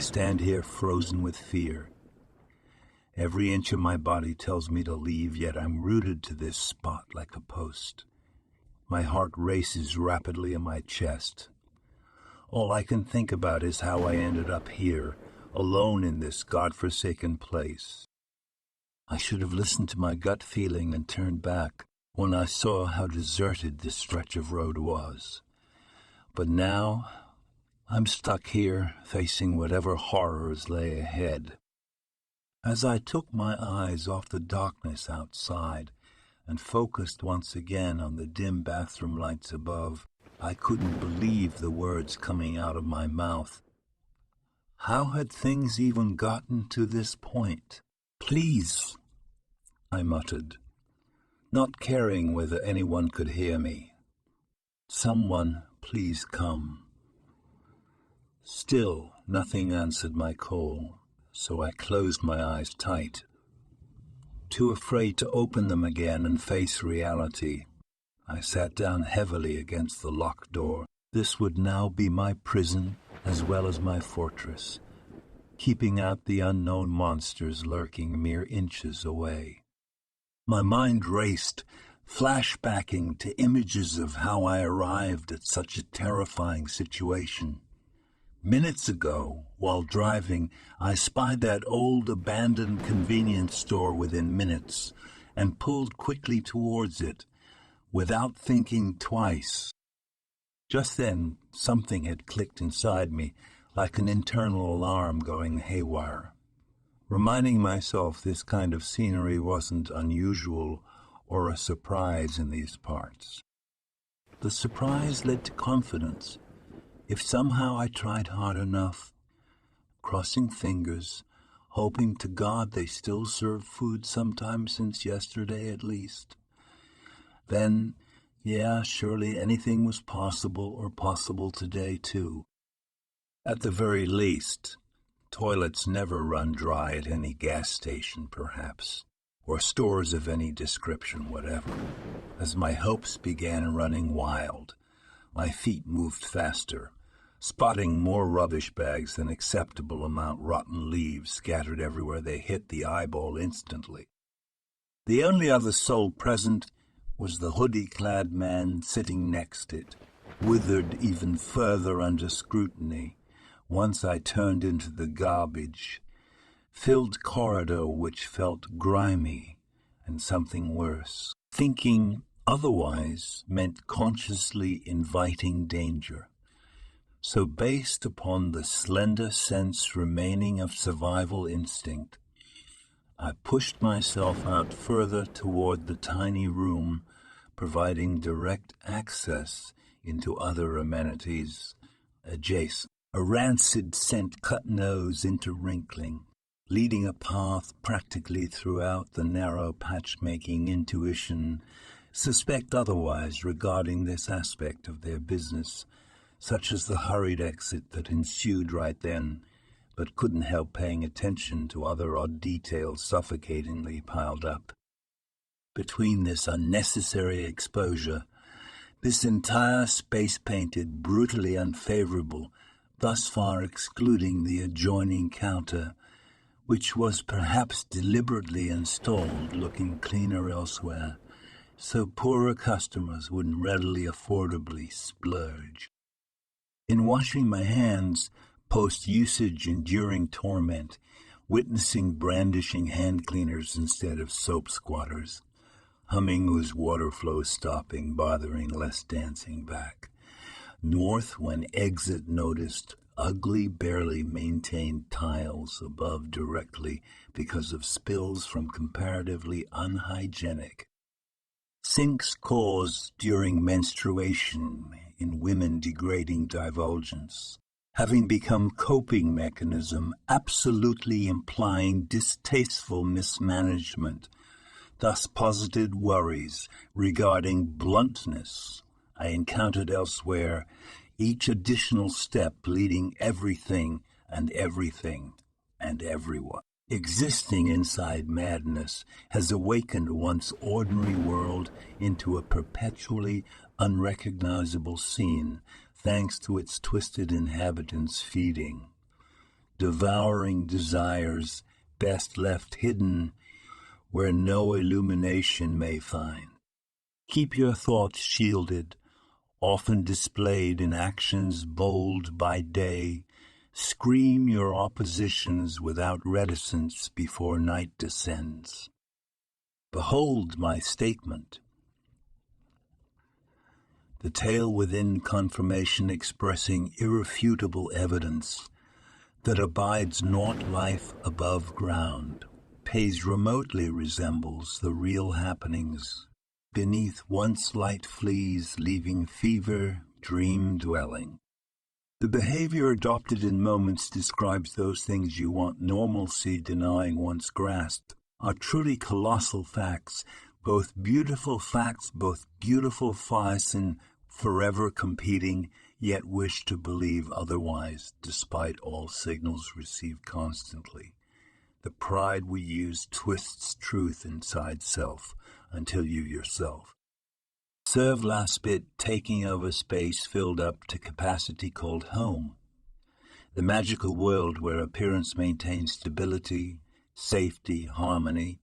stand here frozen with fear. Every inch of my body tells me to leave, yet I'm rooted to this spot like a post. My heart races rapidly in my chest. All I can think about is how I ended up here, alone in this godforsaken place. I should have listened to my gut feeling and turned back when I saw how deserted this stretch of road was. But now, I'm stuck here, facing whatever horrors lay ahead. As I took my eyes off the darkness outside and focused once again on the dim bathroom lights above, I couldn't believe the words coming out of my mouth. How had things even gotten to this point? "Please," I muttered, not caring whether anyone could hear me. "Someone, please come." Still, nothing answered my call, so I closed my eyes tight. Too afraid to open them again and face reality, I sat down heavily against the locked door. This would now be my prison as well as my fortress, keeping out the unknown monsters lurking mere inches away. My mind raced, flashbacking to images of how I arrived at such a terrifying situation. Minutes ago, while driving, I spied that old abandoned convenience store within minutes and pulled quickly towards it, without thinking twice. Just then, something had clicked inside me, like an internal alarm going haywire. Reminding myself this kind of scenery wasn't unusual or a surprise in these parts. The surprise led to confidence. If somehow I tried hard enough, crossing fingers, hoping to God they still served food sometime since yesterday at least, then, yeah, surely anything was possible or possible today too. At the very least, toilets never run dry at any gas station, perhaps, or stores of any description whatever. As my hopes began running wild, my feet moved faster, spotting more rubbish bags than acceptable amount rotten leaves scattered everywhere they hit the eyeball instantly. The only other soul present was the hoodie-clad man sitting next it, withered even further under scrutiny, once I turned into the garbage-filled corridor which felt grimy and something worse. Thinking otherwise meant consciously inviting danger. So based upon the slender sense remaining of survival instinct, I pushed myself out further toward the tiny room, providing direct access into other amenities adjacent. A rancid scent cut nose interwrinkling, leading a path practically throughout the narrow patch-making intuition suspect otherwise regarding this aspect of their business, such as the hurried exit that ensued right then, but couldn't help paying attention to other odd details suffocatingly piled up. Between this unnecessary exposure, this entire space painted brutally unfavorable, thus far excluding the adjoining counter, which was perhaps deliberately installed looking cleaner elsewhere, so poorer customers wouldn't readily affordably splurge. In washing my hands, post-usage enduring torment, witnessing brandishing hand cleaners instead of soap squatters, humming whose water flow stopping, bothering less dancing back. North, when exit, noticed ugly, barely maintained tiles above directly because of spills from comparatively unhygienic sinks caused during menstruation in women degrading divulgence, having become coping mechanism, absolutely implying distasteful mismanagement, thus posited worries regarding bluntness I encountered elsewhere, each additional step leading everything and everyone. Existing inside madness has awakened one's ordinary world into a perpetually unrecognizable scene, thanks to its twisted inhabitants feeding. devouring desires best left hidden where no illumination may find. Keep your thoughts shielded, often displayed in actions bold by day. Scream your oppositions without reticence before night descends. Behold my statement. The tale within confirmation expressing irrefutable evidence that abides not life above ground, pays remotely resembles the real happenings beneath once light fleas, leaving fever, dream dwelling. The behavior adopted in moments describes those things you want normalcy denying once grasped, are truly colossal facts, both beautiful farce and forever competing, yet wish to believe otherwise, despite all signals received constantly. The pride we use twists truth inside self until you yourself serve last bit taking over space filled up to capacity called home, the magical world where appearance maintains stability, safety, harmony,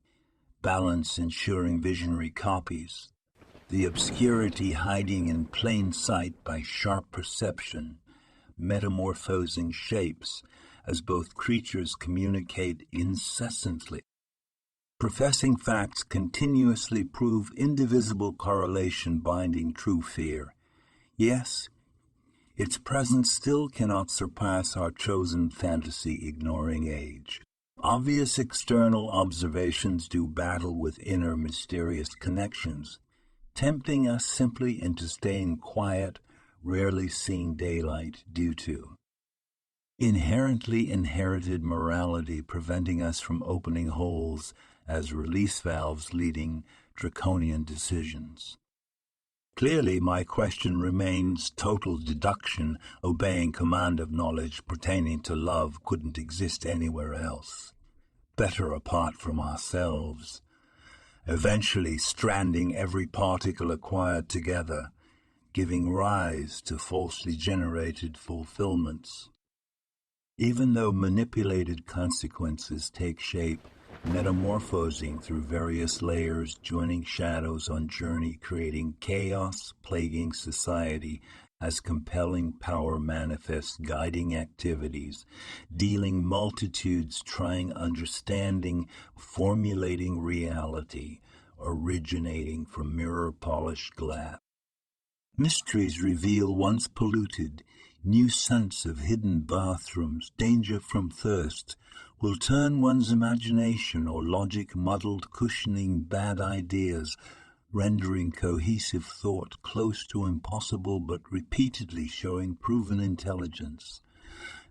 balance ensuring visionary copies, the obscurity hiding in plain sight by sharp perception, metamorphosing shapes as both creatures communicate incessantly. Professing facts continuously prove indivisible correlation binding true fear. Yes, its presence still cannot surpass our chosen fantasy ignoring age. Obvious external observations do battle with inner mysterious connections, tempting us simply into staying quiet, rarely seeing daylight due to inherently inherited morality preventing us from opening holes as release valves leading draconian decisions. Clearly, my question remains total deduction, obeying command of knowledge pertaining to love couldn't exist anywhere else, better apart from ourselves, eventually stranding every particle acquired together, giving rise to falsely generated fulfillments. Even though manipulated consequences take shape, metamorphosing through various layers, joining shadows on journey, creating chaos, plaguing society, as compelling power manifests guiding activities, dealing multitudes, trying understanding, formulating reality, originating from mirror-polished glass. Mysteries reveal once polluted, new scents of hidden bathrooms, danger from thirst, will turn one's imagination or logic muddled, cushioning bad ideas, rendering cohesive thought close to impossible but repeatedly showing proven intelligence.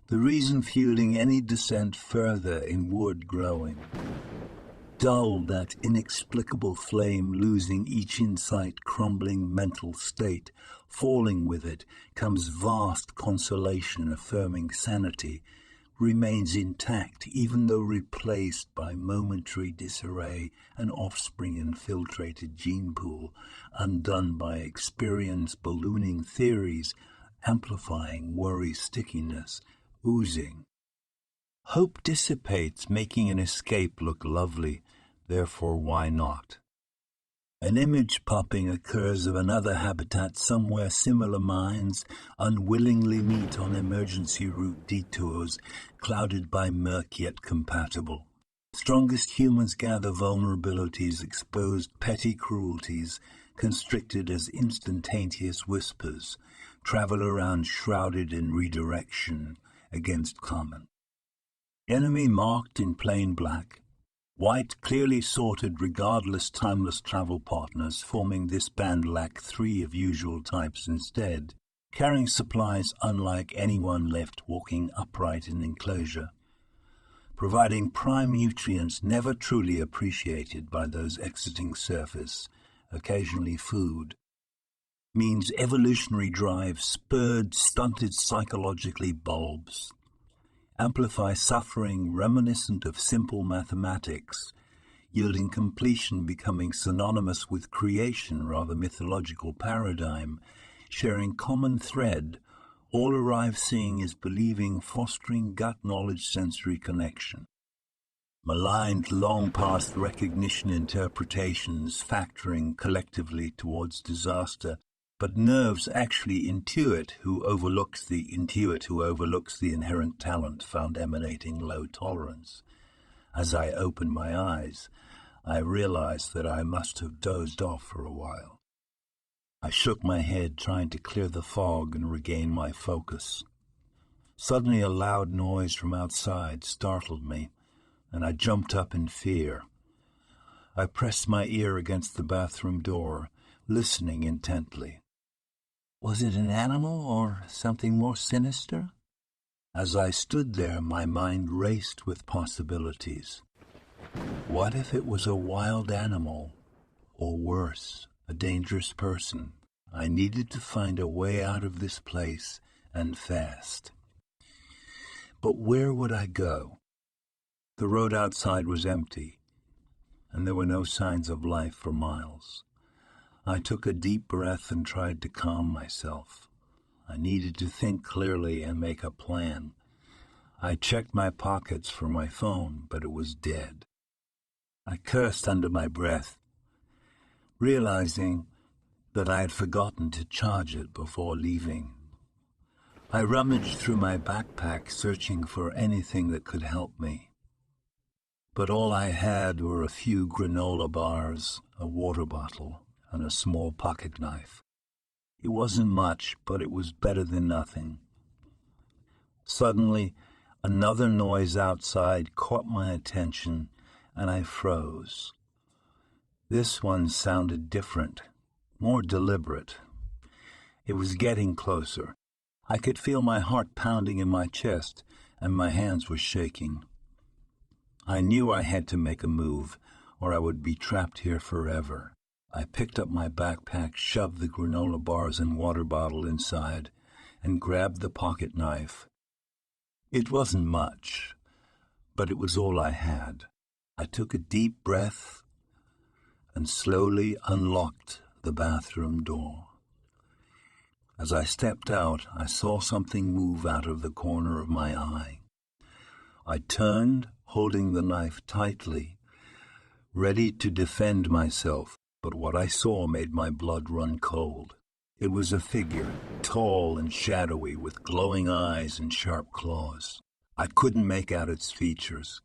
The reason fueling any descent further in wood growing. Dull that inexplicable flame, losing each insight, crumbling mental state, falling with it, comes vast consolation affirming sanity, remains intact even though replaced by momentary disarray, an offspring-infiltrated gene pool, undone by experience ballooning theories, amplifying worry stickiness, oozing. Hope dissipates, making an escape look lovely, therefore why not? An image popping occurs of another habitat somewhere similar minds unwillingly meet on emergency route detours, clouded by murk yet compatible. Strongest humans gather vulnerabilities, exposed petty cruelties, constricted as instantaneous whispers, travel around shrouded in redirection against common. Enemy marked in plain black. White, clearly sorted, regardless timeless travel partners, forming this band lack 3 of usual types instead, carrying supplies unlike anyone left walking upright in enclosure, providing prime nutrients never truly appreciated by those exiting surface, occasionally food, means evolutionary drive spurred, stunted psychologically bulbs, amplify suffering reminiscent of simple mathematics, yielding completion becoming synonymous with creation rather mythological paradigm, sharing common thread, All arrive seeing is believing, fostering gut knowledge sensory connection. Maligned long past recognition interpretations factoring collectively towards disaster, but nerves actually intuit who overlooks the inherent talent found emanating low tolerance. As I opened my eyes, I realized that I must have dozed off for a while. I shook my head, trying to clear the fog and regain my focus. Suddenly a loud noise from outside startled me, and I jumped up in fear. I pressed my ear against the bathroom door, listening intently. Was it an animal or something more sinister? As I stood there, my mind raced with possibilities. What if it was a wild animal, or worse, a dangerous person? I needed to find a way out of this place, and fast. But where would I go? The road outside was empty, and there were no signs of life for miles. I took a deep breath and tried to calm myself. I needed to think clearly and make a plan. I checked my pockets for my phone, but it was dead. I cursed under my breath, realizing that I had forgotten to charge it before leaving. I rummaged through my backpack, searching for anything that could help me. But all I had were a few granola bars, a water bottle, and a small pocket knife. It wasn't much, but it was better than nothing. Suddenly, another noise outside caught my attention, and I froze. This one sounded different, more deliberate. It was getting closer. I could feel my heart pounding in my chest, and my hands were shaking. I knew I had to make a move, or I would be trapped here forever. I picked up my backpack, shoved the granola bars and water bottle inside, and grabbed the pocket knife. It wasn't much, but it was all I had. I took a deep breath and slowly unlocked the bathroom door. As I stepped out, I saw something move out of the corner of my eye. I turned, holding the knife tightly, ready to defend myself, but what I saw made my blood run cold. It was a figure, tall and shadowy, with glowing eyes and sharp claws. I couldn't make out its features,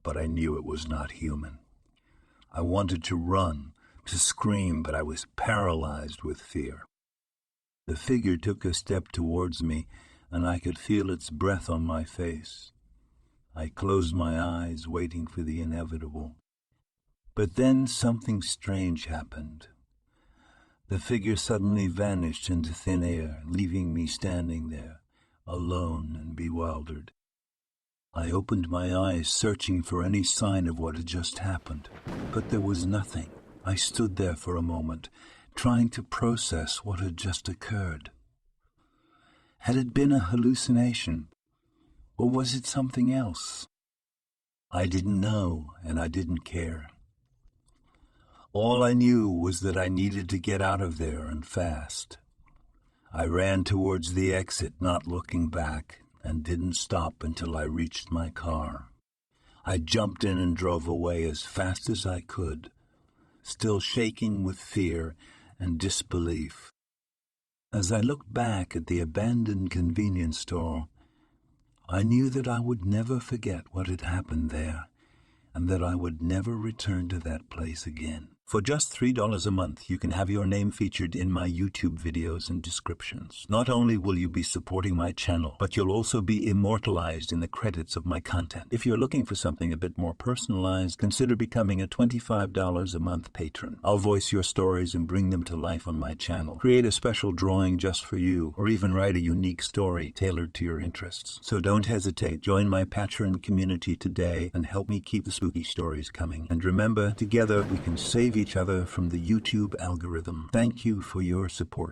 but I knew it was not human. I wanted to run, to scream, but I was paralyzed with fear. The figure took a step towards me, and I could feel its breath on my face. I closed my eyes, waiting for the inevitable. But then something strange happened. The figure suddenly vanished into thin air, leaving me standing there, alone and bewildered. I opened my eyes, searching for any sign of what had just happened, but there was nothing. I stood there for a moment, trying to process what had just occurred. Had it been a hallucination, or was it something else? I didn't know, and I didn't care. All I knew was that I needed to get out of there, and fast. I ran towards the exit, not looking back, and didn't stop until I reached my car. I jumped in and drove away as fast as I could, still shaking with fear and disbelief. As I looked back at the abandoned convenience store, I knew that I would never forget what had happened there, and that I would never return to that place again. For just $3 a month, you can have your name featured in my YouTube videos and descriptions. Not only will you be supporting my channel, but you'll also be immortalized in the credits of my content. If you're looking for something a bit more personalized, consider becoming a $25 a month patron. I'll voice your stories and bring them to life on my channel. Create a special drawing just for you, or even write a unique story tailored to your interests. So don't hesitate. Join my patron community today and help me keep the spooky stories coming. And remember, together we can save each other from the YouTube algorithm. Thank you for your support.